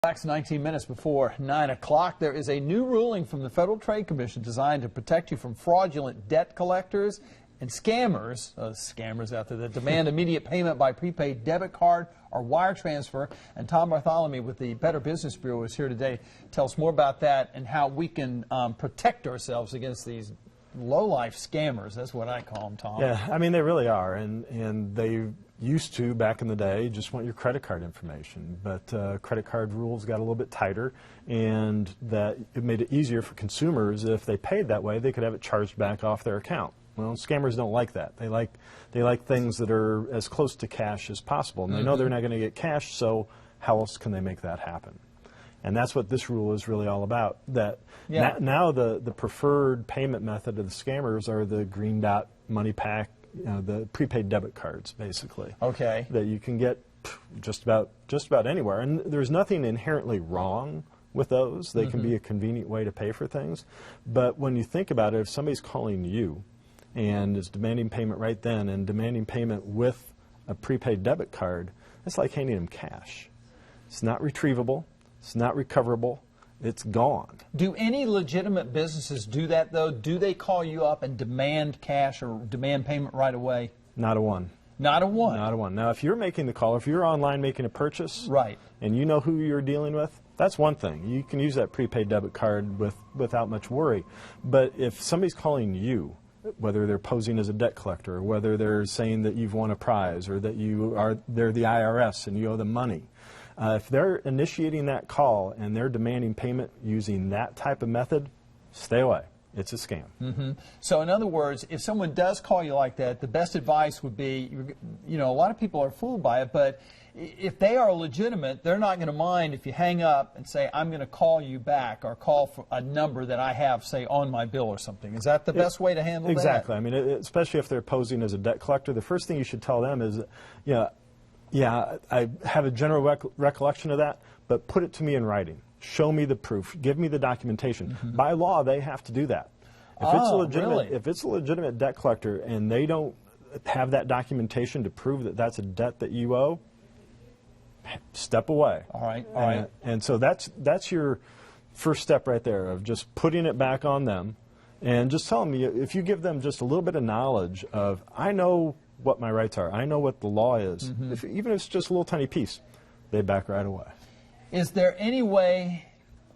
Back 19 minutes before 9 o'clock. There is a new ruling from the Federal Trade Commission designed to protect you from fraudulent debt collectors and scammers, scammers out there that demand immediate payment by prepaid debit card or wire transfer. And Tom Bartholomy with the Better Business Bureau is here today to tell us more about that and how we can protect ourselves against these low-life scammers. That's what I call them, Tom. Yeah, I mean, they really are, and they used to, back in the day, just want your credit card information, but credit card rules got a little bit tighter, and that it made it easier for consumers. If they paid that way, they could have it charged back off their account. Well, scammers don't like that. They like things that are as close to cash as possible, and they know they're not going to get cash, so how else can they make that happen? And that's what this rule is really all about. That now the preferred payment method of the scammers are the green dot money pack, the prepaid debit cards, basically. Okay. That you can get just about anywhere, and there's nothing inherently wrong with those. They can be a convenient way to pay for things. But when you think about it, if somebody's calling you and is demanding payment right then and demanding payment with a prepaid debit card, it's like handing them cash. It's not retrievable. It's not recoverable. It's gone. Do any legitimate businesses do that, though? Do they call you up and demand cash or demand payment right away? Not a one. Not a one? Not a one. Now, if you're making the call, if you're online making a purchase, right, and you know who you're dealing with, that's one thing. You can use that prepaid debit card without much worry. But if somebody's calling you, whether they're posing as a debt collector, or whether they're saying that you've won a prize, or that they're the IRS and you owe them money, if they're initiating that call and they're demanding payment using that type of method, stay away. It's a scam. So in other words, if someone does call you like that, the best advice would be, a lot of people are fooled by it, but if they are legitimate, they're not going to mind if you hang up and say, I'm going to call you back, or call for a number that I have, say, on my bill or something. Is that the best way to handle that? Exactly. I mean, especially if they're posing as a debt collector, the first thing you should tell them is, yeah, I have a general recollection of that, but put it to me in writing. Show me the proof. Give me the documentation. By law, they have to do that. If it's a legitimate debt collector and they don't have that documentation to prove that that's a debt that you owe, step away. All right. All right. And so that's your first step right there, of just putting it back on them, and just tell them, if you give them just a little bit of knowledge of, I know what my rights are, I know what the law is, even if it's just a little tiny piece, they back right away. Is there any way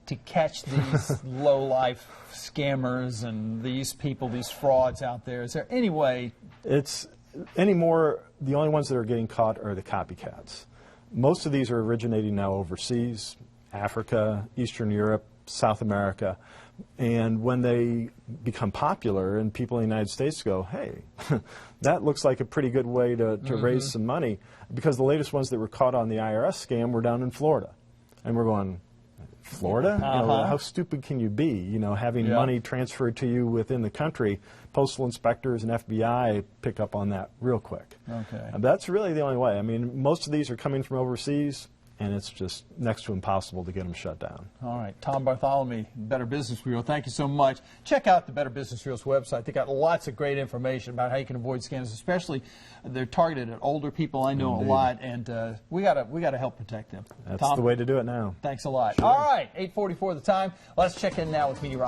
to catch these low-life scammers and these people, these frauds out there? Is there any way? Anymore, the only ones that are getting caught are the copycats. Most of these are originating now overseas, Africa, Eastern Europe, South America. And when they become popular and people in the United States go, hey, that looks like a pretty good way to raise some money, because the latest ones that were caught on the IRS scam were down in Florida. And we're going, Florida? How stupid can you be? Having money transferred to you within the country, postal inspectors and FBI pick up on that real quick. Okay. That's really the only way. I mean, most of these are coming from overseas, and it's just next to impossible to get them shut down. All right. Tom Bartholomy, Better Business Bureau, thank you so much. Check out the Better Business Bureau's website. They got lots of great information about how you can avoid scams, especially they're targeted at older people. I know a lot, and we gotta help protect them. That's Tom, the way to do it now. Thanks a lot. Sure. All right, 8:44 the time. Let's check in now with meteorologist